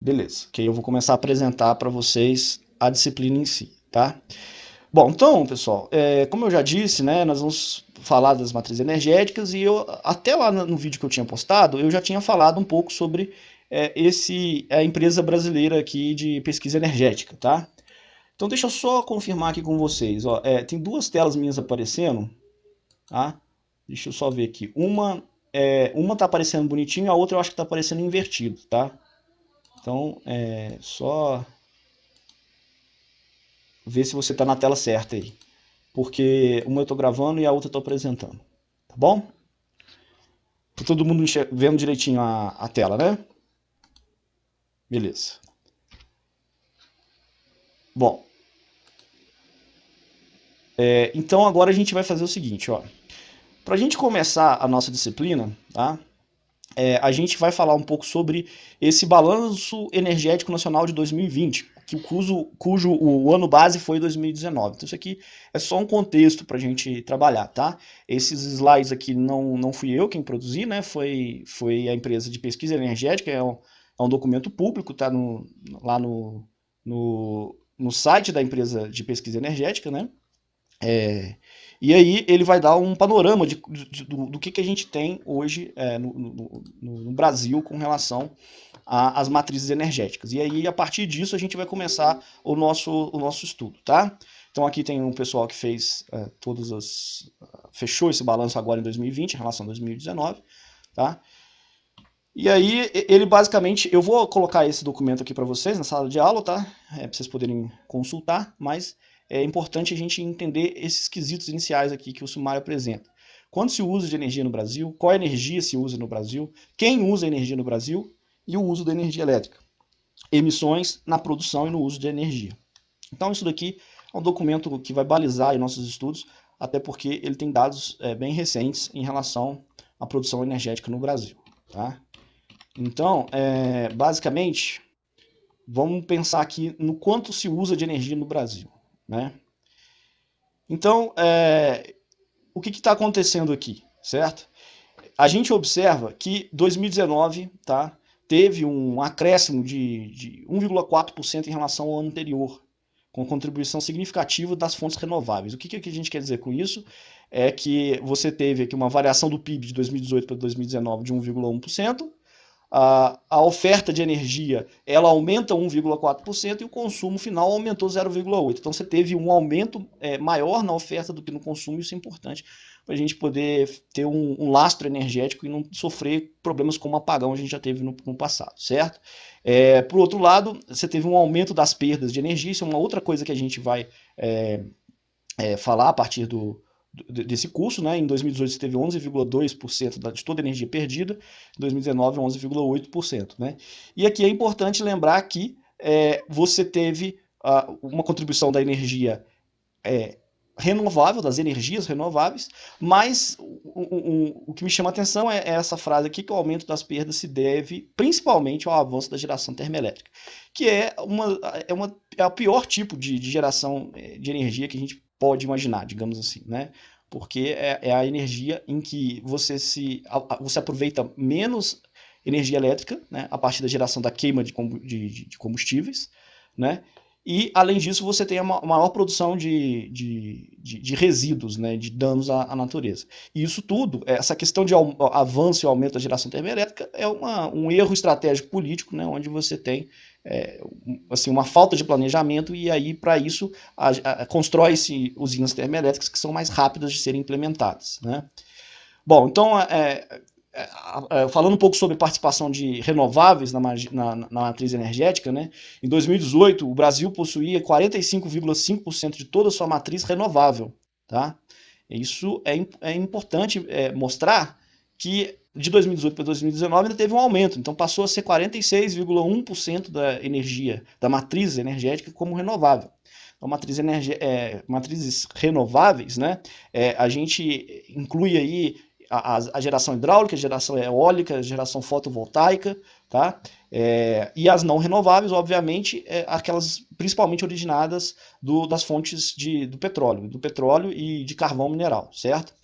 Beleza, que aí eu vou começar a apresentar para vocês a disciplina em si, tá? Bom, então, pessoal, como eu já disse, né, nós vamos falar das matrizes energéticas e eu, até lá no vídeo que eu tinha postado, eu já tinha falado um pouco sobre a empresa brasileira aqui de pesquisa energética, tá? Então deixa eu só confirmar aqui com vocês, ó, tem duas telas minhas aparecendo, tá? Deixa eu só ver aqui. Uma tá aparecendo bonitinho, a outra eu acho que tá aparecendo invertido, tá? Então, só ver se você tá na tela certa aí. Porque uma eu tô gravando e a outra eu tô apresentando. Tá bom? Tá todo mundo vendo direitinho a tela, né? Beleza. Bom, então agora a gente vai fazer o seguinte, ó. Pra gente começar a nossa disciplina, tá? A gente vai falar um pouco sobre esse Balanço Energético Nacional de 2020, cujo o ano base foi 2019. Então isso aqui é só um contexto para a gente trabalhar, tá? Esses slides aqui não fui eu quem produzi, né? Foi a empresa de pesquisa energética, é um documento público, tá lá no site da empresa de pesquisa energética, né? É, e aí ele vai dar um panorama do que a gente tem hoje no Brasil com relação às matrizes energéticas. E aí, a partir disso, a gente vai começar o nosso estudo, tá? Então aqui tem um pessoal que fez fechou esse balanço agora em 2020 em relação a 2019, tá? E aí, ele basicamente, eu vou colocar esse documento aqui para vocês na sala de aula, tá? Para vocês poderem consultar, mas é importante a gente entender esses quesitos iniciais aqui que o sumário apresenta. Quando se usa de energia no Brasil, qual energia se usa no Brasil, quem usa energia no Brasil e o uso da energia elétrica. Emissões na produção e no uso de energia. Então, isso daqui é um documento que vai balizar nossos estudos, até porque ele tem dados bem recentes em relação à produção energética no Brasil, tá? Então, basicamente, vamos pensar aqui no quanto se usa de energia no Brasil, né? Então, o que está acontecendo aqui, certo? A gente observa que 2019, tá, teve um acréscimo de 1,4% em relação ao ano anterior, com contribuição significativa das fontes renováveis. O que a gente quer dizer com isso? É que você teve aqui uma variação do PIB de 2018 para 2019 de 1,1%, a oferta de energia ela aumenta 1,4% e o consumo final aumentou 0,8%. Então você teve um aumento maior na oferta do que no consumo, isso é importante para a gente poder ter um lastro energético e não sofrer problemas como apagão a gente já teve no passado, certo? Por outro lado, você teve um aumento das perdas de energia, isso é uma outra coisa que a gente vai falar a partir desse curso, né? Em 2018 você teve 11,2% de toda a energia perdida, em 2019 11,8%, né? E aqui é importante lembrar que você teve uma contribuição da energia renovável, das energias renováveis, mas o que me chama a atenção é essa frase aqui, que o aumento das perdas se deve principalmente ao avanço da geração termoelétrica, que é o pior tipo de geração de energia que a gente pode imaginar, digamos assim, né? Porque é a energia em que você aproveita menos energia elétrica, né, a partir da geração da queima de combustíveis, né? E, além disso, você tem a maior produção de resíduos, né, de danos à natureza. E isso tudo, essa questão de avanço e aumento da geração termoelétrica é um erro estratégico político, né, onde você tem assim, uma falta de planejamento e aí, para isso, constrói-se usinas termoelétricas que são mais rápidas de serem implementadas, né? Bom, então, falando um pouco sobre participação de renováveis na matriz energética, né? Em 2018, o Brasil possuía 45,5% de toda a sua matriz renovável. Tá? Isso é importante mostrar que de 2018 para 2019 ainda teve um aumento, então passou a ser 46,1% da energia, da matriz energética como renovável. Então, matrizes renováveis, né? A gente inclui aí a geração hidráulica, a geração eólica, a geração fotovoltaica, tá? E as não renováveis, obviamente, aquelas principalmente originadas das fontes do petróleo e de carvão mineral, certo?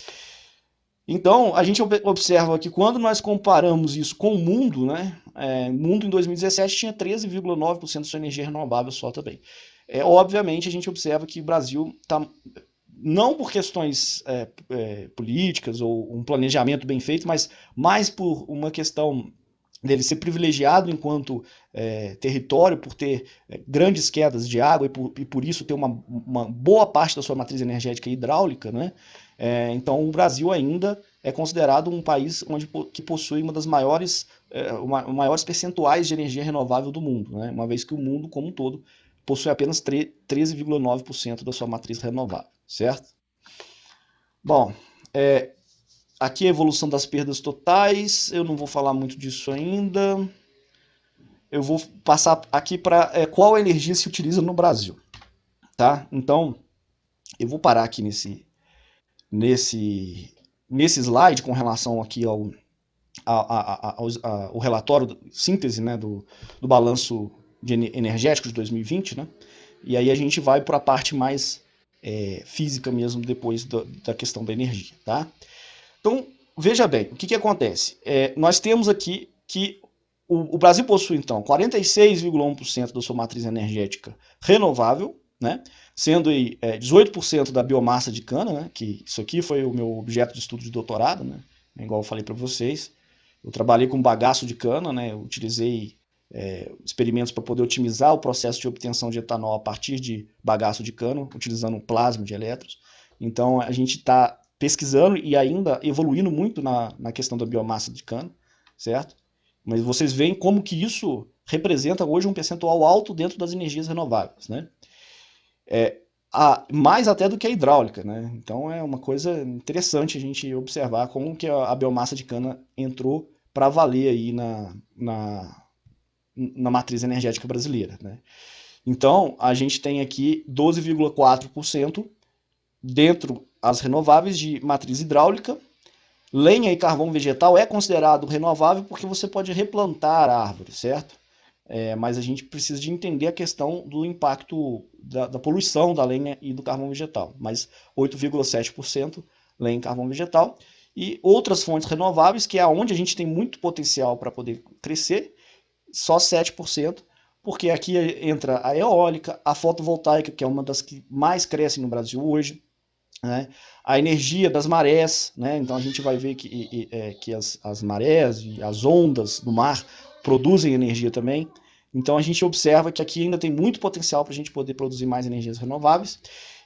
Então, a gente observa que quando nós comparamos isso com o mundo, né, o mundo em 2017 tinha 13,9% de sua energia renovável só também. Obviamente, a gente observa que o Brasil está, não por questões políticas ou um planejamento bem feito, mas mais por uma questão dele ser privilegiado enquanto território, por ter grandes quedas de água e por isso ter uma boa parte da sua matriz energética hidráulica, né? Então o Brasil ainda é considerado um país que possui uma das maiores percentuais de energia renovável do mundo, né? Uma vez que o mundo como um todo possui apenas 13,9% da sua matriz renovável, certo? Bom, aqui a evolução das perdas totais, eu não vou falar muito disso ainda. Eu vou passar aqui para qual energia se utiliza no Brasil, tá? Então, eu vou parar aqui nesse, nesse slide com relação aqui ao relatório, síntese, né, do balanço energético de 2020, né? E aí a gente vai para a parte mais física mesmo, depois da questão da energia, tá? Então, veja bem, o que acontece? Nós temos aqui que o Brasil possui, então, 46,1% da sua matriz energética renovável, né? Sendo aí 18% da biomassa de cana, né? Que isso aqui foi o meu objeto de estudo de doutorado, né? Igual eu falei para vocês. Eu trabalhei com bagaço de cana, né? Eu utilizei experimentos para poder otimizar o processo de obtenção de etanol a partir de bagaço de cana, utilizando plasma de elétrons. Então, a gente está pesquisando e ainda evoluindo muito na questão da biomassa de cana, certo? Mas vocês veem como que isso representa hoje um percentual alto dentro das energias renováveis, né? Mais até do que a hidráulica, né? Então é uma coisa interessante a gente observar como que a biomassa de cana entrou para valer aí na matriz energética brasileira, né? Então a gente tem aqui 12,4% dentro as renováveis de matriz hidráulica. Lenha e carvão vegetal é considerado renovável porque você pode replantar a árvore, certo? Mas a gente precisa de entender a questão do impacto da poluição da lenha e do carvão vegetal. Mas 8,7% lenha e carvão vegetal. E outras fontes renováveis, que é onde a gente tem muito potencial para poder crescer, só 7%, porque aqui entra a eólica, a fotovoltaica, que é uma das que mais crescem no Brasil hoje, né? A energia das marés, né? Então a gente vai ver que as marés e as ondas do mar produzem energia também. Então a gente observa que aqui ainda tem muito potencial para a gente poder produzir mais energias renováveis.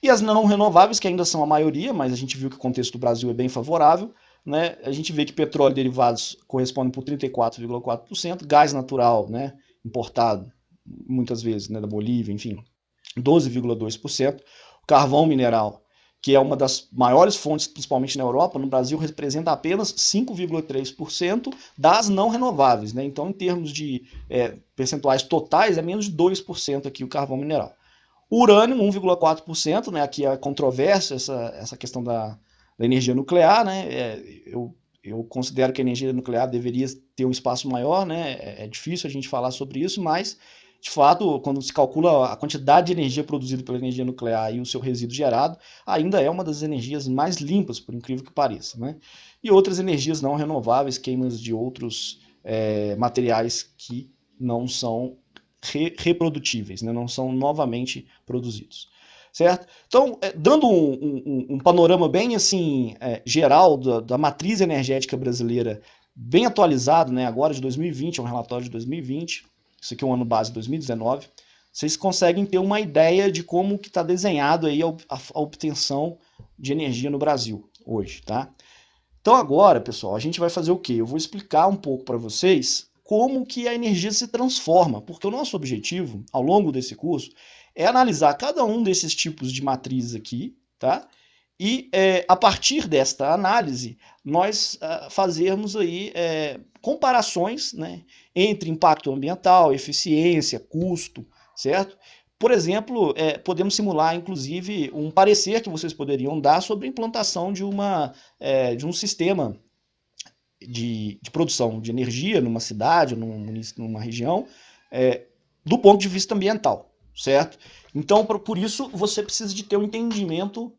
E as não renováveis, que ainda são a maioria, mas a gente viu que o contexto do Brasil é bem favorável, né? A gente vê que petróleo e derivados correspondem por 34,4%, gás natural, né, importado muitas vezes, né, da Bolívia, enfim, 12,2%, carvão mineral, que é uma das maiores fontes, principalmente na Europa, no Brasil representa apenas 5,3% das não renováveis, né? Então, em termos de percentuais totais, é menos de 2% aqui o carvão mineral. O urânio, 1,4%, né? Aqui é controvérsia essa questão da energia nuclear, né? Eu considero que a energia nuclear deveria ter um espaço maior, né? É difícil a gente falar sobre isso, mas de fato, quando se calcula a quantidade de energia produzida pela energia nuclear e o seu resíduo gerado, ainda é uma das energias mais limpas, por incrível que pareça, né? E outras energias não renováveis, queimas de outros materiais que não são reprodutíveis, né? Não são novamente produzidos. Certo? Então, dando um panorama bem assim geral da matriz energética brasileira, bem atualizado, né? Agora de 2020, é um relatório de 2020, isso aqui é um ano base 2019, vocês conseguem ter uma ideia de como que está desenhado aí a obtenção de energia no Brasil hoje, tá? Então agora, pessoal, a gente vai fazer o quê? Eu vou explicar um pouco para vocês como que a energia se transforma, porque o nosso objetivo, ao longo desse curso, é analisar cada um desses tipos de matrizes aqui, tá? E a partir desta análise, nós fazermos aí comparações, né, entre impacto ambiental, eficiência, custo, certo? Por exemplo, podemos simular, inclusive, um parecer que vocês poderiam dar sobre a implantação de um sistema de produção de energia numa cidade, numa região, do ponto de vista ambiental, certo? Então, por isso, você precisa de ter um entendimento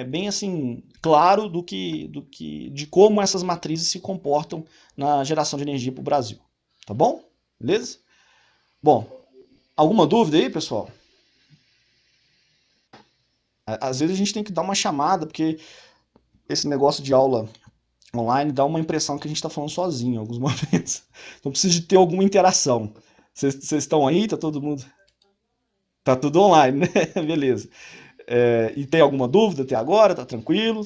bem assim claro de como essas matrizes se comportam na geração de energia para o Brasil. Tá bom? Beleza? Bom, alguma dúvida aí, pessoal? Às vezes a gente tem que dar uma chamada, porque esse negócio de aula online dá uma impressão que a gente está falando sozinho em alguns momentos. Então precisa de ter alguma interação. Vocês estão aí? Tá todo mundo? Tá tudo online, né? Beleza. E tem alguma dúvida até agora? Tá tranquilo?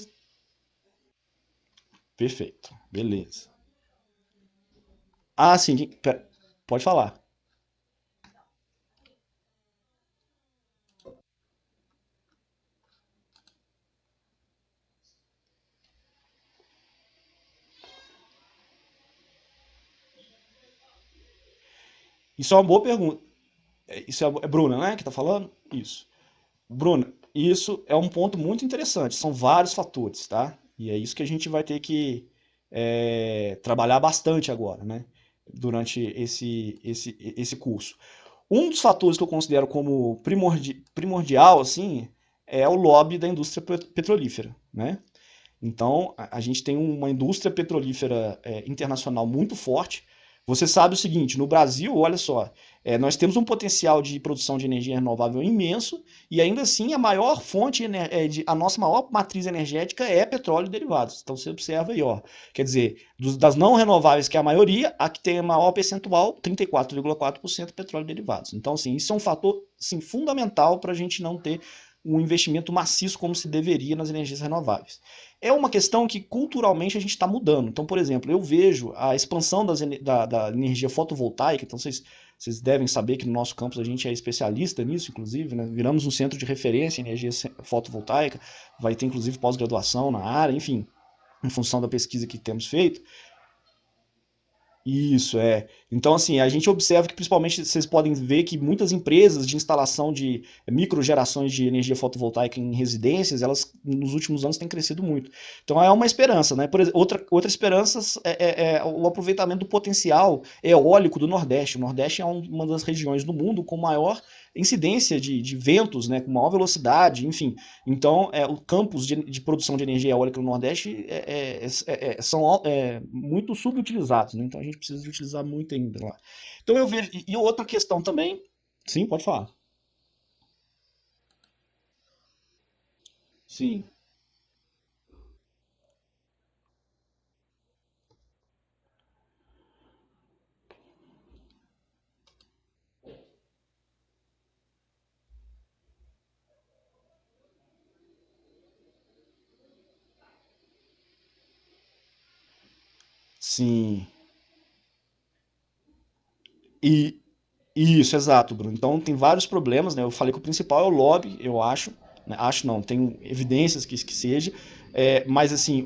Perfeito. Beleza. Ah, sim. Pode falar. Isso é uma boa pergunta. Isso é Bruna, né, que tá falando? Isso. Bruna, isso é um ponto muito interessante. São vários fatores, tá? E é isso que a gente vai ter que trabalhar bastante agora, né? Durante esse curso. Um dos fatores que eu considero como primordial, assim, é o lobby da indústria petrolífera, né? Então, a gente tem uma indústria petrolífera internacional muito forte. Você sabe o seguinte, no Brasil, olha só, nós temos um potencial de produção de energia renovável imenso e ainda assim a maior fonte, a nossa maior matriz energética é petróleo e derivados. Então você observa aí, ó, quer dizer, das não renováveis, que é a maioria, a que tem a maior percentual, 34,4% petróleo e derivados. Então, assim, isso é um fator assim, fundamental para a gente não ter um investimento maciço como se deveria nas energias renováveis. É uma questão que culturalmente a gente está mudando. Então, por exemplo, eu vejo a expansão da energia fotovoltaica. Então, vocês devem saber que no nosso campus a gente é especialista nisso, inclusive, né? Viramos um centro de referência em energia fotovoltaica. Vai ter, inclusive, pós-graduação na área, enfim, em função da pesquisa que temos feito. Isso, é. Então, assim, a gente observa que, principalmente, vocês podem ver que muitas empresas de instalação de microgerações de energia fotovoltaica em residências, elas, nos últimos anos, têm crescido muito. Então, é uma esperança, né? Por exemplo, outra esperança é o aproveitamento do potencial eólico do Nordeste. O Nordeste é uma das regiões do mundo com maior incidência de ventos, né? Com maior velocidade, enfim. Então, o campos de produção de energia eólica no Nordeste são muito subutilizados, né? Então a gente precisa de utilizar muito ainda lá. Então eu vejo. E outra questão também. Sim, pode falar. Sim, sim. E isso, exato, Bruno. Então tem vários problemas, né? Eu falei que o principal é o lobby, eu acho. Né? Acho não, tenho evidências que seja. Mas assim,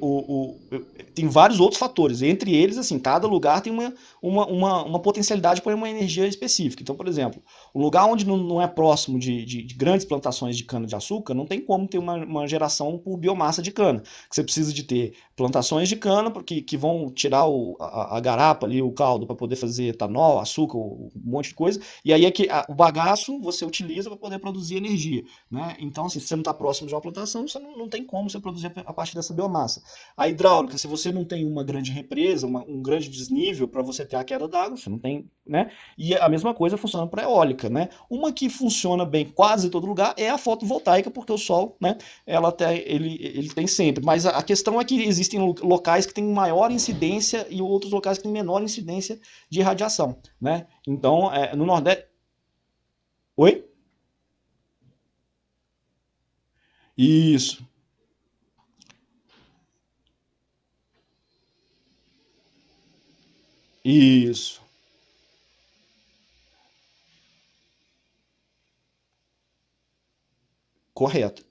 tem vários outros fatores. Entre eles, assim, cada lugar tem uma potencialidade para uma energia específica. Então, por exemplo, um lugar onde não é próximo de grandes plantações de cana-de-açúcar, não tem como ter uma geração por biomassa de cana. Você precisa de ter plantações de cana que vão tirar a garapa ali, o caldo, para poder fazer etanol, açúcar, um monte de coisa. E aí é que o bagaço você utiliza para poder produzir energia. Né? Então, assim, se você não está próximo de uma plantação, você não tem como você produzir a partir dessa biomassa. A hidráulica, se você não tem uma grande represa, um grande desnível para você ter a queda d'água, você não tem, né? E a mesma coisa funciona para a eólica, né? Uma que funciona bem quase em todo lugar é a fotovoltaica, porque o sol, né? Ele tem sempre. Mas a questão é que existem locais que têm maior incidência e outros locais que têm menor incidência de radiação, né? Então, no Nordeste. Oi? Isso, isso, correto.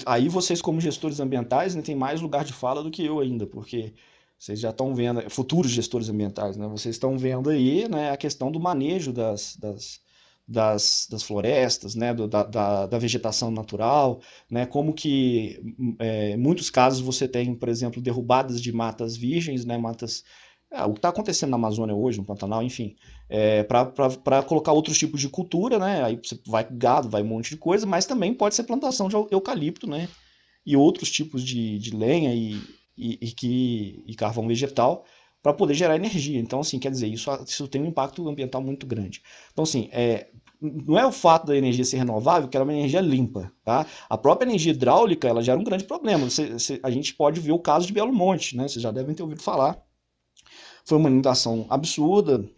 Aí vocês, como gestores ambientais, né, tem mais lugar de fala do que eu ainda, porque vocês já estão vendo, futuros gestores ambientais, né, vocês estão vendo aí, né, a questão do manejo das florestas, né, da vegetação natural, né, como que em muitos casos você tem, por exemplo, derrubadas de matas virgens, né, matas o que está acontecendo na Amazônia hoje, no Pantanal, enfim, para colocar outros tipos de cultura, né? Aí você vai gado, vai um monte de coisa, mas também pode ser plantação de eucalipto, né? E outros tipos de lenha e carvão vegetal para poder gerar energia. Então, assim, quer dizer, isso tem um impacto ambiental muito grande. Então, assim, não é o fato da energia ser renovável que ela é uma energia limpa, tá? A própria energia hidráulica, ela gera um grande problema. A gente pode ver o caso de Belo Monte, né? Vocês já devem ter ouvido falar. Foi uma inundação absurda,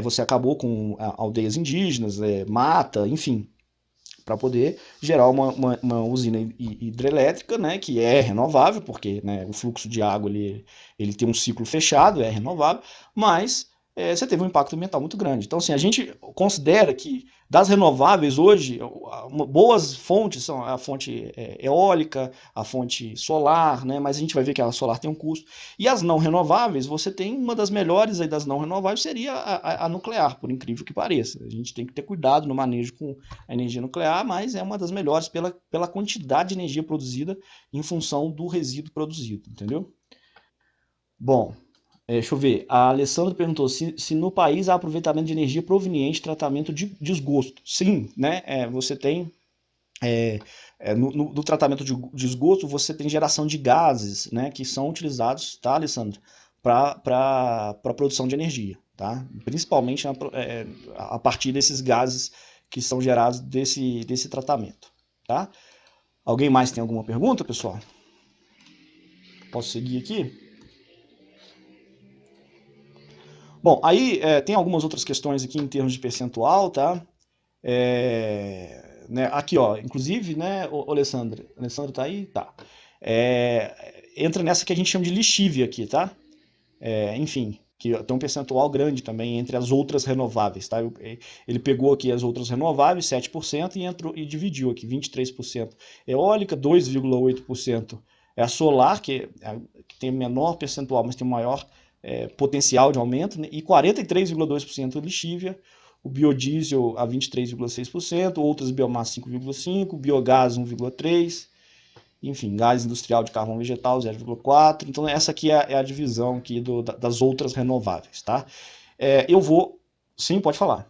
você acabou com aldeias indígenas, mata, enfim, para poder gerar uma usina hidrelétrica, né, que é renovável, porque, né, o fluxo de água ele tem um ciclo fechado, é renovável, mas você teve um impacto ambiental muito grande. Então, assim, a gente considera que das renováveis hoje, boas fontes são a fonte eólica, a fonte solar, né, mas a gente vai ver que a solar tem um custo. E as não renováveis, você tem uma das melhores aí das não renováveis seria a nuclear, por incrível que pareça. A gente tem que ter cuidado no manejo com a energia nuclear, mas é uma das melhores pela quantidade de energia produzida em função do resíduo produzido, entendeu? Bom, deixa eu ver. A Alessandra perguntou se no país há aproveitamento de energia proveniente de tratamento de esgoto. Sim, né? Você tem. No tratamento de esgoto, você tem geração de gases, né? Que são utilizados, tá, Alessandra? Para a produção de energia, tá? Principalmente a partir desses gases que são gerados desse tratamento, tá? Alguém mais tem alguma pergunta, pessoal? Posso seguir aqui? Bom, aí tem algumas outras questões aqui em termos de percentual, tá? Né, aqui, ó, inclusive, né, o Alessandro? Alessandro tá aí? Tá. Entra nessa que a gente chama de lixívia aqui, tá? Enfim, que tem um percentual grande também entre as outras renováveis, tá? Ele pegou aqui as outras renováveis, 7%, e dividiu aqui, 23% eólica, 2,8% é a solar, que tem menor percentual, mas tem maior potencial de aumento, né? E 43,2% lixívia, o biodiesel a 23,6%, outras biomassas 5,5%, biogás 1,3%, enfim, gás industrial de carvão vegetal 0,4. Então essa aqui é a divisão aqui das outras renováveis, tá? Eu vou... Sim, pode falar.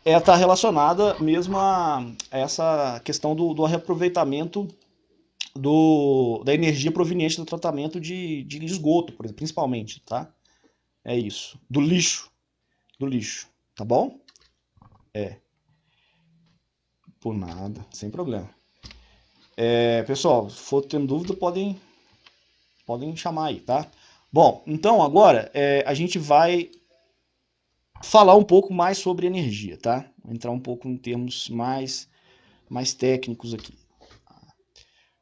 Está relacionada mesmo a essa questão do reaproveitamento da energia proveniente do tratamento de esgoto, principalmente, tá? É isso. Do lixo, tá bom? Por nada, sem problema. Pessoal, se for tendo dúvida, podem chamar aí, tá? Bom, então agora a gente vai falar um pouco mais sobre energia, tá? Entrar um pouco em termos mais técnicos aqui.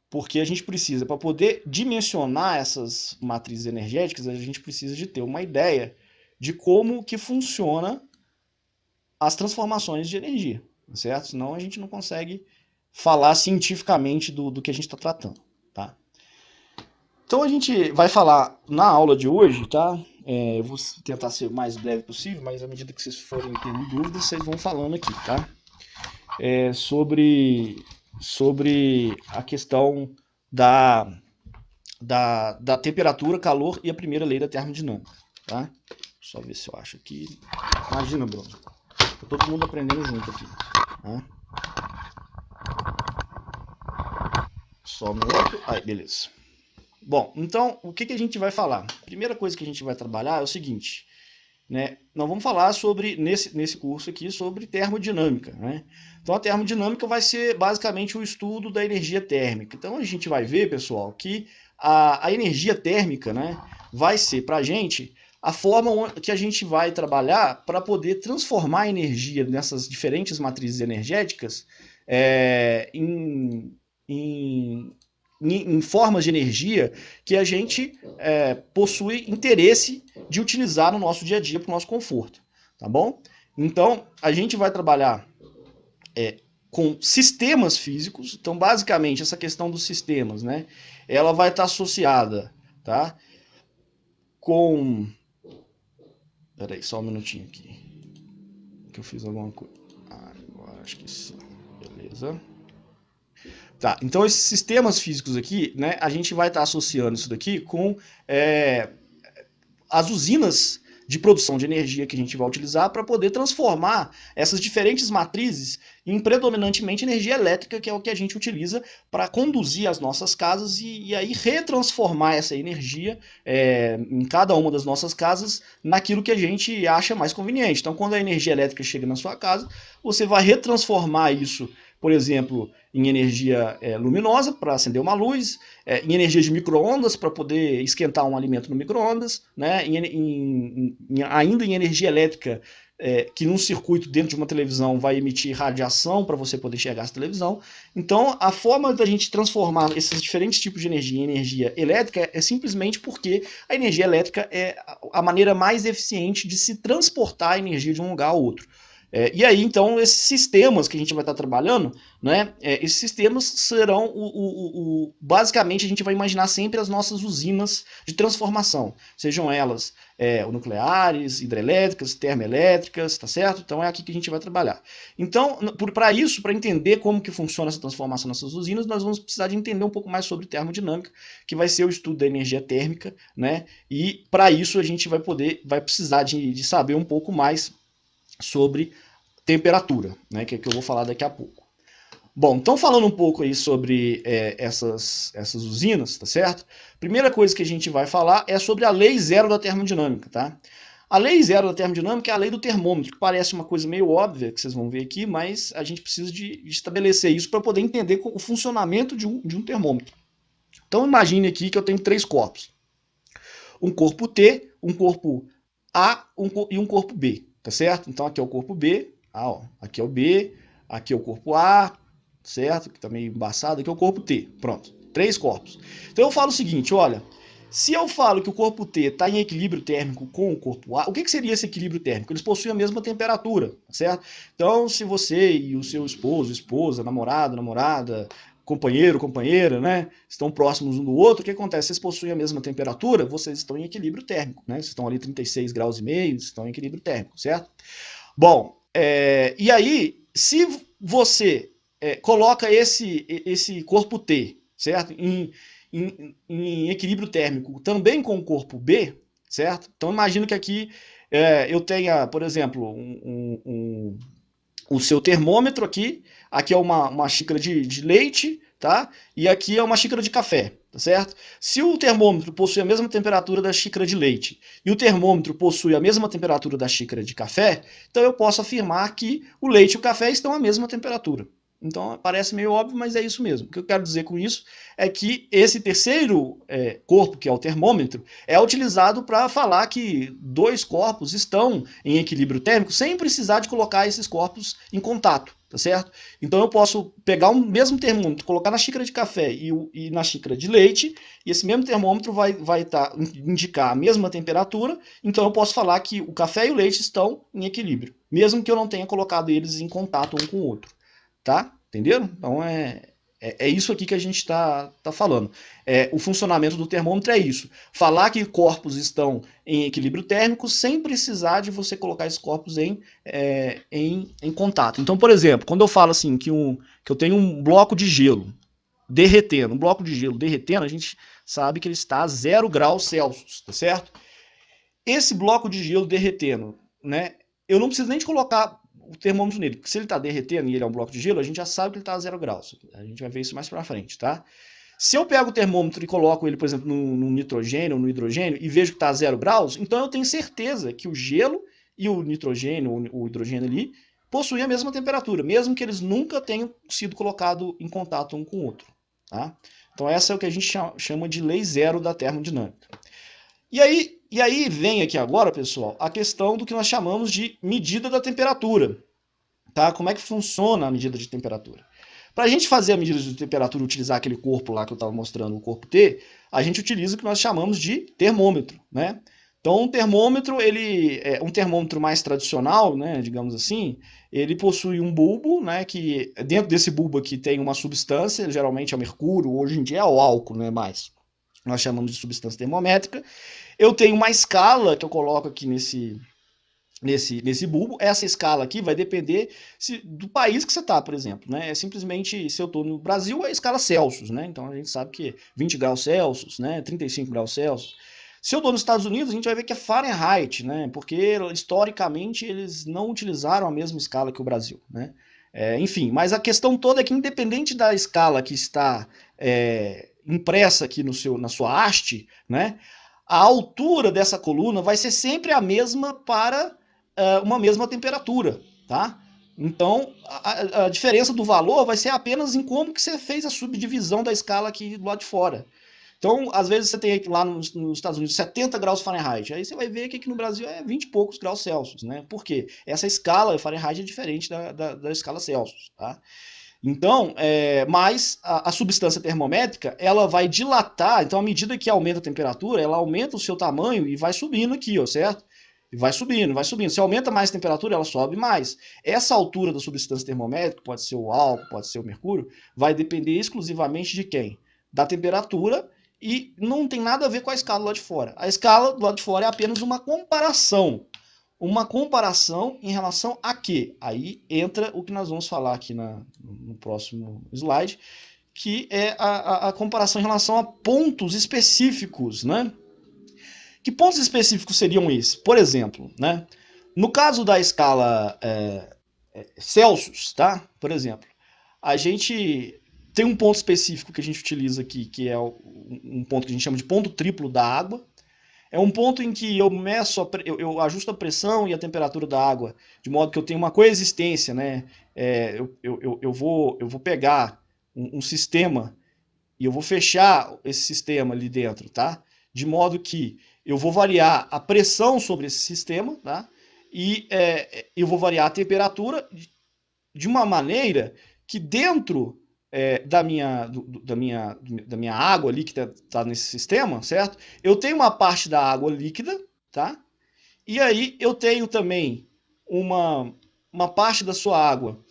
Porque a gente precisa, para poder dimensionar essas matrizes energéticas, a gente precisa de ter uma ideia de como que funciona as transformações de energia, certo? Senão a gente não consegue falar cientificamente do que a gente está tratando, tá? Então a gente vai falar na aula de hoje, tá? Eu vou tentar ser o mais breve possível, mas à medida que vocês forem tendo dúvidas, vocês vão falando aqui, tá? Sobre a questão da, da temperatura, calor e a primeira lei da termodinâmica, tá? Só ver se eu acho aqui. Imagina, Bruno. Tá todo mundo aprendendo junto aqui, tá? Só um minuto. Aí, beleza. Bom, então o que a gente vai falar? A primeira coisa que a gente vai trabalhar é o seguinte, né? Nós vamos falar sobre, nesse curso aqui, sobre termodinâmica, né? Então a termodinâmica vai ser basicamente o estudo da energia térmica. Então a gente vai ver, pessoal, que a energia térmica, né, vai ser para a gente a forma que a gente vai trabalhar para poder transformar a energia nessas diferentes matrizes energéticas em, em formas de energia que a gente possui interesse de utilizar no nosso dia a dia para o nosso conforto, tá bom? Então, a gente vai trabalhar com sistemas físicos. Então, basicamente, essa questão dos sistemas, né? Ela vai estar associada, tá? Com... Peraí, só um minutinho aqui. Que eu fiz alguma coisa. Agora acho que sim. Beleza. Tá, então esses sistemas físicos aqui, né, a gente vai estar associando isso daqui com as usinas de produção de energia que a gente vai utilizar para poder transformar essas diferentes matrizes em predominantemente energia elétrica, que é o que a gente utiliza para conduzir as nossas casas e aí retransformar essa energia em cada uma das nossas casas naquilo que a gente acha mais conveniente. Então, quando a energia elétrica chega na sua casa, você vai retransformar isso, por exemplo, em energia luminosa para acender uma luz, em energia de micro-ondas para poder esquentar um alimento no micro-ondas, né? Ainda em energia elétrica que num circuito dentro de uma televisão vai emitir radiação para você poder enxergar essa televisão. Então, a forma da gente transformar esses diferentes tipos de energia em energia elétrica é simplesmente porque a energia elétrica é a maneira mais eficiente de se transportar a energia de um lugar a outro. E aí, então, esses sistemas que a gente vai estar trabalhando, né, esses sistemas serão, basicamente, a gente vai imaginar sempre as nossas usinas de transformação, sejam elas nucleares, hidrelétricas, termoelétricas, tá certo? Então, é aqui que a gente vai trabalhar. Então, para isso, para entender como que funciona essa transformação nessas usinas, nós vamos precisar de entender um pouco mais sobre termodinâmica, que vai ser o estudo da energia térmica, né, e para isso a gente vai precisar de saber um pouco mais sobre temperatura, né, que é que eu vou falar daqui a pouco. Bom, então falando um pouco aí sobre essas usinas, tá certo? Primeira coisa que a gente vai falar é sobre a lei zero da termodinâmica, tá? A lei zero da termodinâmica é a lei do termômetro, que parece uma coisa meio óbvia, que vocês vão ver aqui, mas a gente precisa de estabelecer isso para poder entender o funcionamento de um termômetro. Então imagine aqui que eu tenho 3 corpos. Um corpo T, um corpo A e um corpo B, tá certo? Então aqui é o corpo B, aqui é o B, aqui é o corpo A, certo? Que tá meio embaçado, aqui é o corpo T, pronto, 3 corpos. Então eu falo o seguinte, olha, se eu falo que o corpo T está em equilíbrio térmico com o corpo A, o que seria esse equilíbrio térmico? Eles possuem a mesma temperatura, certo? Então se você e o seu esposo, esposa, namorado, namorada, companheiro, companheira, né, estão próximos um do outro, o que acontece? Vocês possuem a mesma temperatura, vocês estão em equilíbrio térmico, né? Vocês estão ali 36 graus e meio, estão em equilíbrio térmico, certo? Bom, e aí, se você coloca esse corpo T, certo? Em equilíbrio térmico também com o corpo B, certo? Então imagino que aqui eu tenha, por exemplo, o seu termômetro aqui é uma xícara de leite, tá? E aqui é uma xícara de café, tá certo? Se o termômetro possui a mesma temperatura da xícara de leite e o termômetro possui a mesma temperatura da xícara de café, então eu posso afirmar que o leite e o café estão à mesma temperatura. Então parece meio óbvio, mas é isso mesmo. O que eu quero dizer com isso é que esse terceiro corpo, que é o termômetro, é utilizado para falar que 2 corpos estão em equilíbrio térmico sem precisar de colocar esses corpos em contato, tá certo? Então eu posso pegar o mesmo termômetro, colocar na xícara de café e na xícara de leite, e esse mesmo termômetro vai indicar a mesma temperatura, então eu posso falar que o café e o leite estão em equilíbrio, mesmo que eu não tenha colocado eles em contato um com o outro. Tá? Entenderam? Então é isso aqui que a gente tá falando. O funcionamento do termômetro é isso. Falar que corpos estão em equilíbrio térmico sem precisar de você colocar esses corpos em contato. Então, por exemplo, quando eu falo assim que eu tenho um bloco de gelo derretendo, a gente sabe que ele está a 0 graus Celsius, tá certo? Esse bloco de gelo derretendo, né? Eu não preciso nem de colocar o termômetro nele, porque se ele está derretendo e ele é um bloco de gelo, a gente já sabe que ele está a 0 graus. A gente vai ver isso mais para frente, tá? Se eu pego o termômetro e coloco ele, por exemplo, no nitrogênio ou no hidrogênio e vejo que está a 0 graus, então eu tenho certeza que o gelo e o nitrogênio ou o hidrogênio ali possuem a mesma temperatura, mesmo que eles nunca tenham sido colocados em contato um com o outro, tá? Então essa é o que a gente chama de lei zero da termodinâmica. E aí vem aqui agora, pessoal, a questão do que nós chamamos de medida da temperatura. Tá? Como é que funciona a medida de temperatura? Para a gente fazer a medida de temperatura, utilizar aquele corpo lá que eu estava mostrando, o corpo T, a gente utiliza o que nós chamamos de termômetro, né? Então, um termômetro, ele é um termômetro mais tradicional, né, digamos assim, ele possui um bulbo, né, que dentro desse bulbo aqui tem uma substância, geralmente é o mercúrio, hoje em dia é o álcool, né, mais nós chamamos de substância termométrica. Eu tenho uma escala que eu coloco aqui nesse bulbo. Essa escala aqui vai depender do país que você está, por exemplo, né? É simplesmente, se eu estou no Brasil, é a escala Celsius, né? Então a gente sabe que é 20 graus Celsius, né? 35 graus Celsius. Se eu estou nos Estados Unidos, a gente vai ver que é Fahrenheit, né? Porque historicamente eles não utilizaram a mesma escala que o Brasil, né? Enfim, mas a questão toda é que independente da escala que está impressa aqui na sua haste, né? A altura dessa coluna vai ser sempre a mesma para uma mesma temperatura, tá? Então, a diferença do valor vai ser apenas em como que você fez a subdivisão da escala aqui do lado de fora. Então, às vezes você tem lá nos Estados Unidos 70 graus Fahrenheit, aí você vai ver que aqui no Brasil é 20 e poucos graus Celsius, né? Por quê? Essa escala Fahrenheit é diferente da escala Celsius, tá? Então, mas a substância termométrica, ela vai dilatar, então à medida que aumenta a temperatura, ela aumenta o seu tamanho e vai subindo aqui, ó, certo? E vai subindo, vai subindo. Se aumenta mais a temperatura, ela sobe mais. Essa altura da substância termométrica, pode ser o álcool, pode ser o mercúrio, vai depender exclusivamente de quem? Da temperatura e não tem nada a ver com a escala lá de fora. A escala do lado de fora é apenas uma comparação. Uma comparação em relação a quê? Aí entra o que nós vamos falar aqui no próximo slide, que é a comparação em relação a pontos específicos, né? Que pontos específicos seriam esses? Por exemplo, né? No caso da escala Celsius, tá? Por exemplo, a gente tem um ponto específico que a gente utiliza aqui, que é um ponto que a gente chama de ponto triplo da água. É um ponto em que eu meço, eu ajusto a pressão e a temperatura da água, de modo que eu tenho uma coexistência, né? Eu vou pegar um sistema e eu vou fechar esse sistema ali dentro, tá? De modo que eu vou variar a pressão sobre esse sistema, tá? E eu vou variar a temperatura de uma maneira que dentro da minha água ali que está nesse sistema, certo? Eu tenho uma parte da água líquida, tá? E aí eu tenho também uma parte da sua água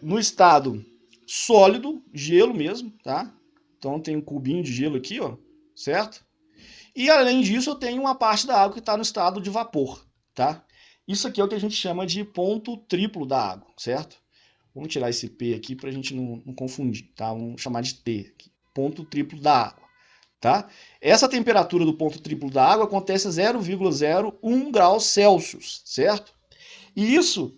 no estado sólido, gelo mesmo, tá? Então tem um cubinho de gelo aqui, ó, certo? E além disso eu tenho uma parte da água que está no estado de vapor, tá? Isso aqui é o que a gente chama de ponto triplo da água, certo? Vamos tirar esse P aqui para a gente não confundir, tá? Vamos chamar de T aqui, ponto triplo da água, tá? Essa temperatura do ponto triplo da água acontece a 0,01 graus Celsius, certo? E isso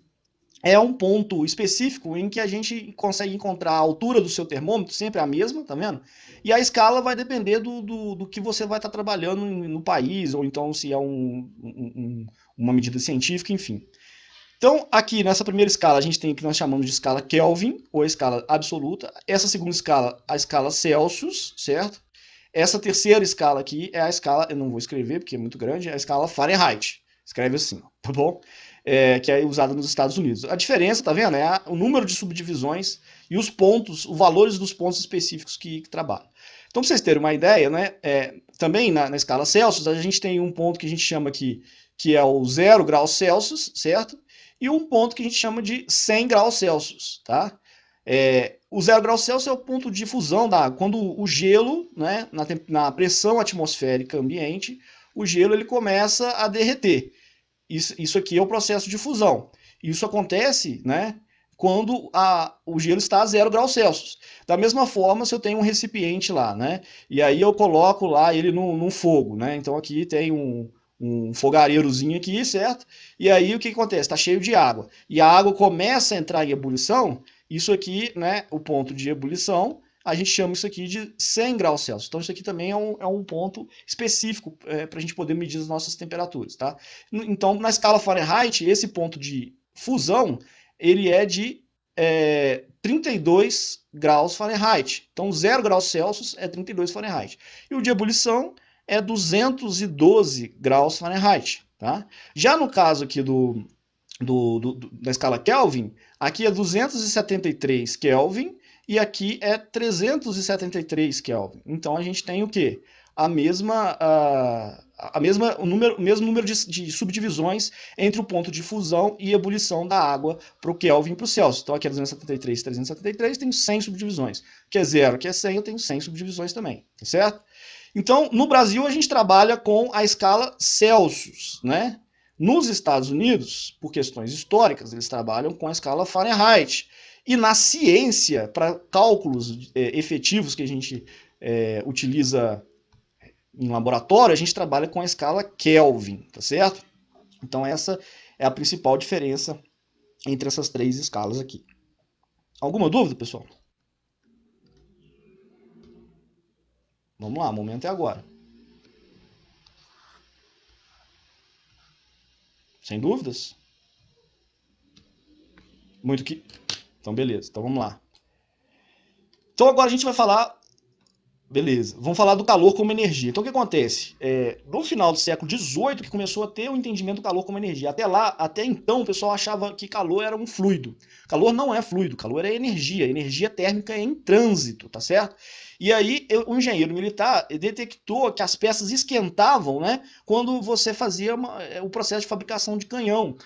é um ponto específico em que a gente consegue encontrar a altura do seu termômetro, sempre a mesma, tá vendo? E a escala vai depender do que você vai estar trabalhando no país, ou então se é uma medida científica, enfim. Então, aqui nessa primeira escala, a gente tem o que nós chamamos de escala Kelvin, ou a escala absoluta. Essa segunda escala, a escala Celsius, certo? Essa terceira escala aqui é a escala, eu não vou escrever porque é muito grande, é a escala Fahrenheit. Escreve assim, tá bom? Que é usada nos Estados Unidos. A diferença, tá vendo? É o número de subdivisões e os pontos, os valores dos pontos específicos que trabalham. Então, para vocês terem uma ideia, né? Também na escala Celsius, a gente tem um ponto que a gente chama aqui, que é o 0 graus Celsius, certo? E um ponto que a gente chama de 100 graus Celsius, tá? O 0 graus Celsius é o ponto de fusão da água. Quando o gelo, né, na pressão atmosférica ambiente, o gelo ele começa a derreter. Isso aqui é o processo de fusão. Isso acontece, né, quando o gelo está a 0 graus Celsius. Da mesma forma, se eu tenho um recipiente lá, né, e aí eu coloco lá ele num fogo, né, então aqui tem um fogareirozinho aqui, certo? E aí o que acontece? Está cheio de água. E a água começa a entrar em ebulição, isso aqui, né, o ponto de ebulição, a gente chama isso aqui de 100 graus Celsius. Então isso aqui também é um ponto específico para a gente poder medir as nossas temperaturas, tá? Então na escala Fahrenheit, esse ponto de fusão, ele é de 32 graus Fahrenheit. Então 0 graus Celsius é 32 Fahrenheit. E o de ebulição é 212 graus Fahrenheit, tá? Já no caso aqui da escala Kelvin, aqui é 273 Kelvin e aqui é 373 Kelvin. Então a gente tem o quê? O mesmo número de subdivisões entre o ponto de fusão e ebulição da água para o Kelvin e para o Celsius. Então aqui é 273, 373, tem 100 subdivisões. Que é 0, que é 100, eu tenho 100 subdivisões também, tá certo? Então, no Brasil, a gente trabalha com a escala Celsius, né? Nos Estados Unidos, por questões históricas, eles trabalham com a escala Fahrenheit. E na ciência, para cálculos efetivos que a gente utiliza em laboratório, a gente trabalha com a escala Kelvin, tá certo? Então essa é a principal diferença entre essas três escalas aqui. Alguma dúvida, pessoal? Vamos lá, o momento é agora. Sem dúvidas? Muito que... Então, beleza. Então, vamos lá. Então, agora a gente vai falar... Beleza. Vamos falar do calor como energia. Então, o que acontece? No final do século XVIII, que começou a ter o entendimento do calor como energia. Até lá, até então, o pessoal achava que calor era um fluido. Calor não é fluido. Calor é energia. Energia térmica é em trânsito, tá certo? E aí, o engenheiro militar detectou que as peças esquentavam, né, quando você fazia o processo de fabricação de canhão.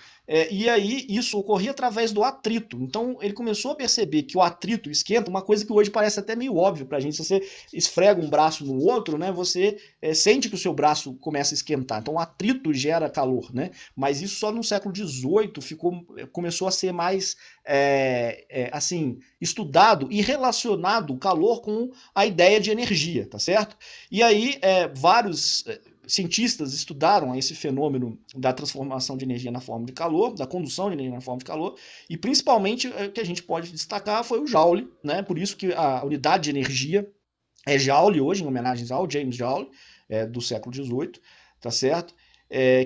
E aí, isso ocorria através do atrito. Então, ele começou a perceber que o atrito esquenta, uma coisa que hoje parece até meio óbvio pra gente. Se você esfrega um braço no outro, né, você sente que o seu braço começa a esquentar. Então, o atrito gera calor, né? Mas isso só no século XVIII começou a ser mais assim, estudado e relacionado o calor com a ideia de energia, tá certo? E aí, vários cientistas estudaram esse fenômeno da transformação de energia na forma de calor, da condução de energia na forma de calor, e principalmente o que a gente pode destacar foi o Joule, né? Por isso que a unidade de energia é Joule hoje, em homenagem ao James Joule, do século XVIII, tá certo?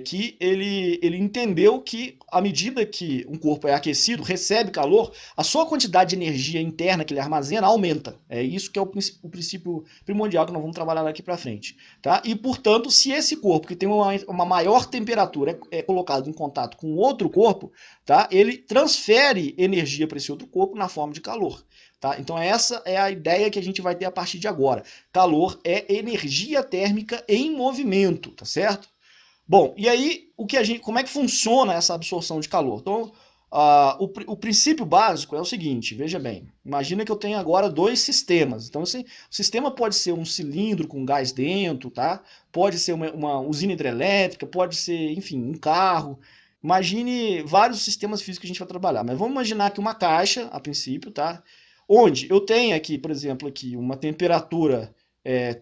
Que ele entendeu que à medida que um corpo é aquecido, recebe calor, a sua quantidade de energia interna que ele armazena aumenta. É isso que é o princípio primordial que nós vamos trabalhar daqui para frente. Tá? E, portanto, se esse corpo que tem uma maior temperatura é colocado em contato com outro corpo, tá? Ele transfere energia para esse outro corpo na forma de calor. Tá? Então essa é a ideia que a gente vai ter a partir de agora. Calor é energia térmica em movimento, tá certo? Bom, e aí como é que funciona essa absorção de calor? Então, o princípio básico é o seguinte, veja bem, imagina que eu tenho agora dois sistemas. Então, assim, o sistema pode ser um cilindro com gás dentro, tá? Pode ser uma usina hidrelétrica, pode ser, enfim, um carro. Imagine vários sistemas físicos que a gente vai trabalhar, mas vamos imaginar que uma caixa, a princípio, tá? Onde eu tenho aqui, por exemplo, aqui uma temperatura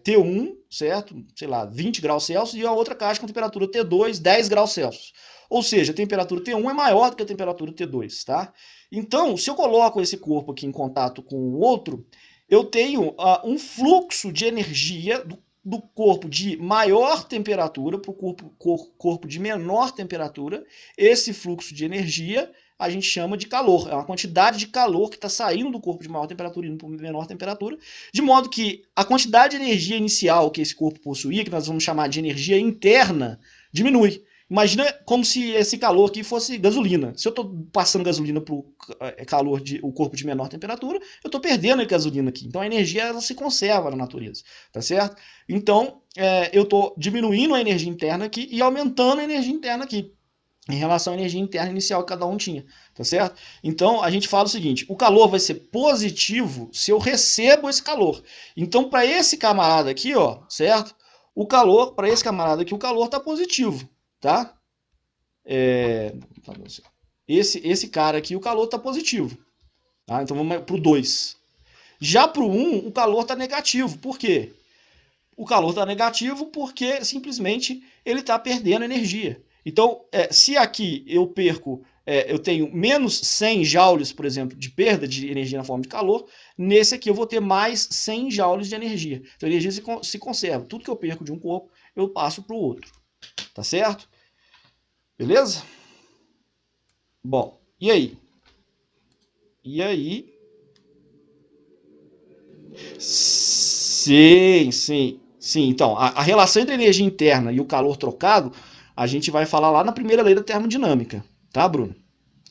T1, certo? Sei lá, 20 graus Celsius, e a outra caixa com temperatura T2, 10 graus Celsius. Ou seja, a temperatura T1 é maior do que a temperatura T2, tá? Então, se eu coloco esse corpo aqui em contato com o outro, eu tenho um fluxo de energia do corpo de maior temperatura para o corpo de menor temperatura. Esse fluxo de energia a gente chama de calor. É uma quantidade de calor que está saindo do corpo de maior temperatura e indo para menor temperatura, de modo que a quantidade de energia inicial que esse corpo possuía, que nós vamos chamar de energia interna, diminui. Imagina como se esse calor aqui fosse gasolina. Se eu estou passando gasolina para o corpo de menor temperatura, eu estou perdendo a gasolina aqui. Então a energia ela se conserva na natureza, tá certo? Então eu estou diminuindo a energia interna aqui e aumentando a energia interna aqui, em relação à energia interna inicial que cada um tinha, tá certo? Então a gente fala o seguinte: o calor vai ser positivo se eu recebo esse calor. Então para esse camarada aqui, ó, certo? O calor, para esse camarada aqui, o calor está positivo, tá? Esse cara aqui, o calor está positivo, tá? Então vamos para o 2. Já para o 1, o calor está negativo. Por quê? O calor está negativo porque simplesmente ele está perdendo energia. Então, se aqui eu perco, eu tenho menos 100 joules, por exemplo, de perda de energia na forma de calor, nesse aqui eu vou ter mais 100 joules de energia. Então a energia se conserva. Tudo que eu perco de um corpo, eu passo para o outro. Tá certo? Beleza? Bom, e aí? E aí? Sim, sim. Sim, então, a relação entre a energia interna e o calor trocado, a gente vai falar lá na primeira lei da termodinâmica, tá, Bruno?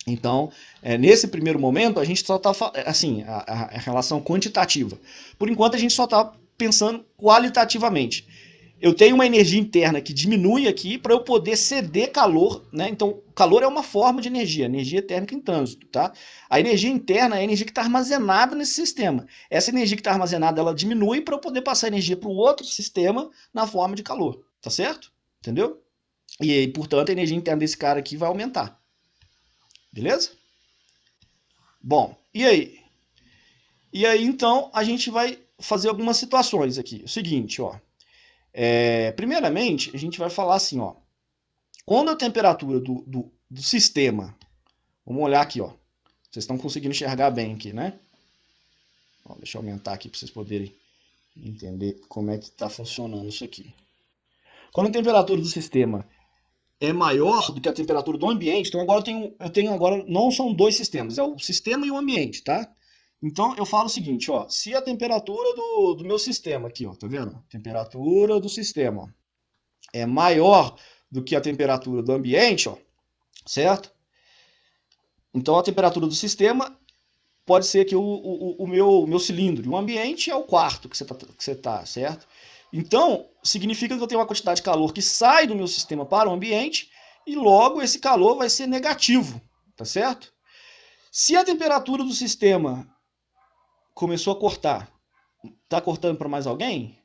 Então, nesse primeiro momento, a gente só está, assim, a relação quantitativa. Por enquanto, a gente só está pensando qualitativamente. Eu tenho uma energia interna que diminui aqui para eu poder ceder calor, né? Então, calor é uma forma de energia térmica em trânsito, tá? A energia interna é a energia que está armazenada nesse sistema. Essa energia que está armazenada, ela diminui para eu poder passar energia para o outro sistema na forma de calor, tá certo? Entendeu? E aí, portanto, a energia interna desse cara aqui vai aumentar. Beleza? Bom, e aí? E aí, então, a gente vai fazer algumas situações aqui. O seguinte, ó. Primeiramente, a gente vai falar assim, ó. Quando a temperatura do sistema... Vamos olhar aqui, ó. Vocês estão conseguindo enxergar bem aqui, né? Ó, deixa eu aumentar aqui para vocês poderem entender como é que está funcionando isso aqui. Quando a temperatura do sistema é maior do que a temperatura do ambiente, então agora eu tenho agora, não são dois sistemas, é o sistema e o ambiente, tá? Então eu falo o seguinte, ó, se a temperatura do meu sistema aqui, ó, tá vendo? Temperatura do sistema, ó, é maior do que a temperatura do ambiente, ó, certo? Então a temperatura do sistema pode ser que o meu cilindro, o ambiente é o quarto que você tá, certo? Então, significa que eu tenho uma quantidade de calor que sai do meu sistema para o ambiente e logo esse calor vai ser negativo, tá certo? Se a temperatura do sistema começou a cortar, tá cortando para mais alguém?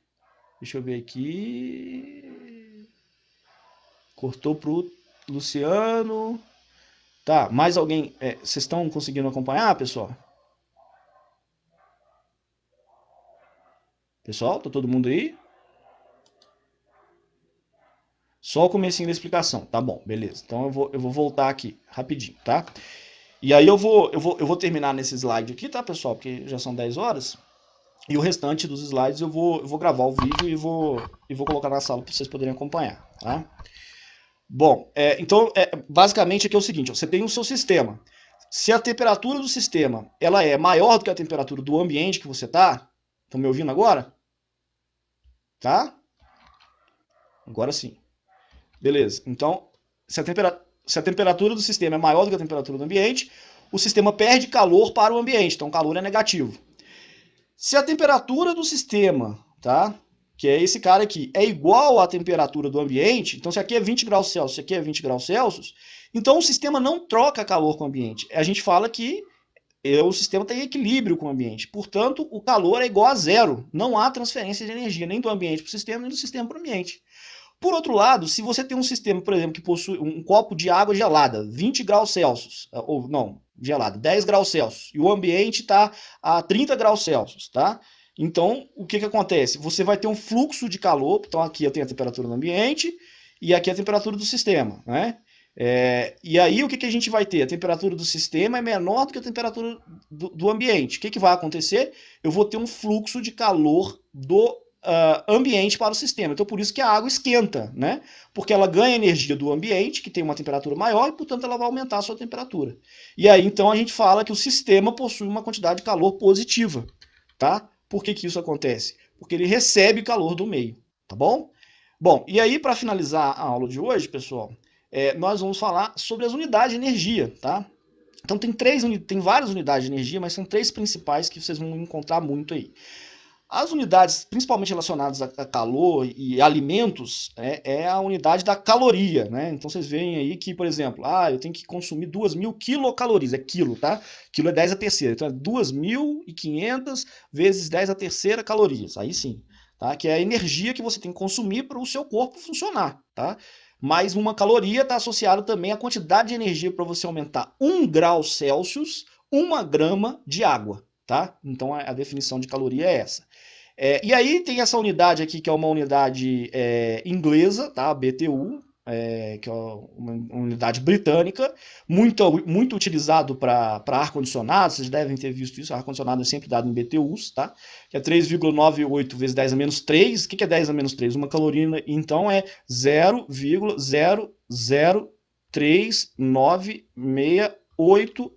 Deixa eu ver aqui. Cortou pro Luciano. Tá, mais alguém? Vocês estão conseguindo acompanhar, pessoal? Pessoal, tá todo mundo aí? Só o comecinho da explicação. Tá bom, beleza. Então eu vou voltar aqui rapidinho, tá? E aí eu vou terminar nesse slide aqui, tá, pessoal? Porque já são 10 horas. E o restante dos slides eu vou gravar o vídeo e vou colocar na sala para vocês poderem acompanhar, tá? Bom, então, basicamente aqui é o seguinte, ó, você tem o seu sistema. Se a temperatura do sistema ela é maior do que a temperatura do ambiente que você tá, estão me ouvindo agora? Tá? Agora sim. Beleza. Então, se a temperatura do sistema é maior do que a temperatura do ambiente, o sistema perde calor para o ambiente, então o calor é negativo. Se a temperatura do sistema, tá? Que é esse cara aqui, é igual à temperatura do ambiente, então se aqui é 20 graus Celsius, se aqui é 20 graus Celsius, então o sistema não troca calor com o ambiente. A gente fala que o sistema tem equilíbrio com o ambiente, portanto o calor é igual a zero, não há transferência de energia nem do ambiente para o sistema, nem do sistema para o ambiente. Por outro lado, se você tem um sistema, por exemplo, que possui um copo de água gelada, 20 graus Celsius, ou não, gelada, 10 graus Celsius, e o ambiente está a 30 graus Celsius, tá? Então, o que acontece? Você vai ter um fluxo de calor, então aqui eu tenho a temperatura do ambiente e aqui a temperatura do sistema, né? E aí o que a gente vai ter? A temperatura do sistema é menor do que a temperatura do ambiente. O que vai acontecer? Eu vou ter um fluxo de calor do ambiente para o sistema. Então, por isso que a água esquenta, né? Porque ela ganha energia do ambiente, que tem uma temperatura maior, e, portanto, ela vai aumentar a sua temperatura. E aí, então, a gente fala que o sistema possui uma quantidade de calor positiva, tá? Por que isso acontece? Porque ele recebe calor do meio, tá bom? Bom, e aí, para finalizar a aula de hoje, pessoal, nós vamos falar sobre as unidades de energia, tá? Então, tem várias unidades de energia, mas são três principais que vocês vão encontrar muito aí. As unidades, principalmente relacionadas a calor e alimentos, é a unidade da caloria, né? Então vocês veem aí que, por exemplo, eu tenho que consumir 2.000 quilocalorias, é quilo, tá? Quilo é 10 a terceira, então é 2.500 vezes 10 a terceira calorias, aí sim, tá? Que é a energia que você tem que consumir para o seu corpo funcionar, tá? Mas uma caloria está associada também à quantidade de energia para você aumentar 1 grau Celsius, 1 grama de água, tá? Então a definição de caloria é essa. E aí tem essa unidade aqui, que é uma unidade inglesa, tá? BTU, que é uma unidade britânica, muito utilizado para ar-condicionado, vocês devem ter visto isso, ar-condicionado é sempre dado em BTUs, tá? Que é 3,98 vezes 10 a menos 3. O que é 10 a menos 3? Uma caloria, então, é 0,0039668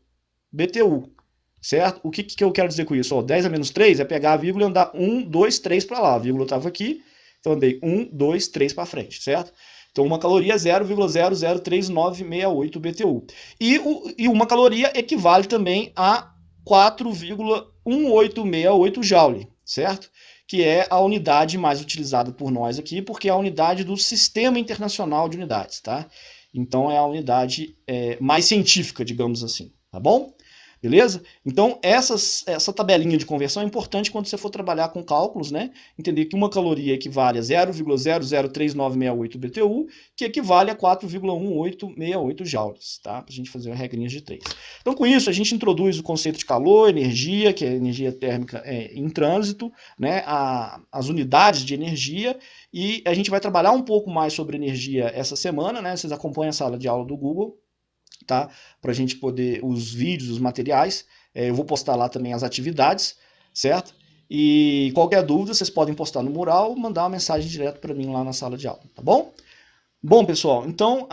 BTU. Certo? O que eu quero dizer com isso? 10 a menos 3 é pegar a vírgula e andar 1, 2, 3 para lá. A vírgula estava aqui, então andei 1, 2, 3 para frente, certo? Então uma caloria é 0,0039668 BTU. E uma caloria equivale também a 4,1868 Joule, certo? Que é a unidade mais utilizada por nós aqui, porque é a unidade do Sistema Internacional de Unidades, tá? Então é a unidade mais científica, digamos assim, tá bom? Beleza? Então, essa tabelinha de conversão é importante quando você for trabalhar com cálculos, né? Entender que uma caloria equivale a 0,003968 BTU, que equivale a 4,1868 joules, tá? Para a gente fazer regrinhas de 3. Então, com isso, a gente introduz o conceito de calor, energia, que é energia térmica em trânsito, né? As unidades de energia, e a gente vai trabalhar um pouco mais sobre energia essa semana, né? Vocês acompanham a sala de aula do Google, tá? Para a gente poder, os vídeos, os materiais, eu vou postar lá também as atividades, certo? E qualquer dúvida, vocês podem postar no mural ou mandar uma mensagem direto para mim lá na sala de aula, tá bom? Bom, pessoal, então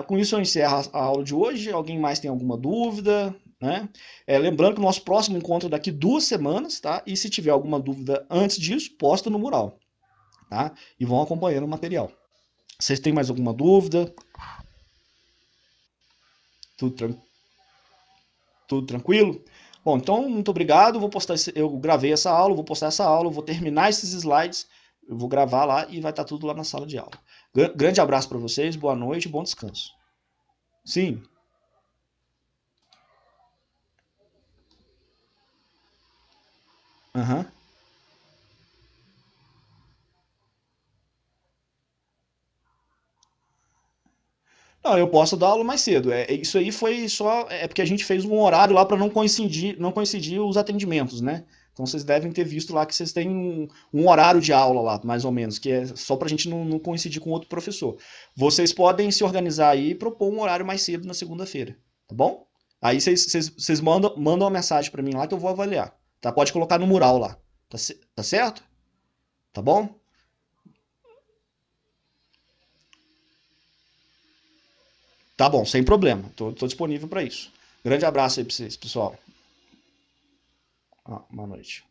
com isso eu encerro a aula de hoje. Alguém mais tem alguma dúvida? Né? Lembrando que o nosso próximo encontro é daqui 2 semanas, tá? E se tiver alguma dúvida antes disso, posta no mural, tá? E vão acompanhando o material. Vocês têm mais alguma dúvida? Tudo tranquilo? Tudo tranquilo? Bom, então, muito obrigado. Vou postar eu gravei essa aula, vou postar essa aula, vou terminar esses slides, eu vou gravar lá e vai estar tudo lá na sala de aula. Grande abraço para vocês, boa noite, bom descanso. Sim. Aham. Não, eu posso dar aula mais cedo. Isso aí foi só. É porque a gente fez um horário lá para não coincidir os atendimentos, né? Então vocês devem ter visto lá que vocês têm um horário de aula lá, mais ou menos, que é só para a gente não coincidir com outro professor. Vocês podem se organizar aí e propor um horário mais cedo na segunda-feira, tá bom? Aí vocês mandam uma mensagem para mim lá que eu vou avaliar, tá? Pode colocar no mural lá, tá certo? Tá bom? Tá bom, sem problema. Tô disponível para isso. Grande abraço aí para vocês, pessoal. Boa noite.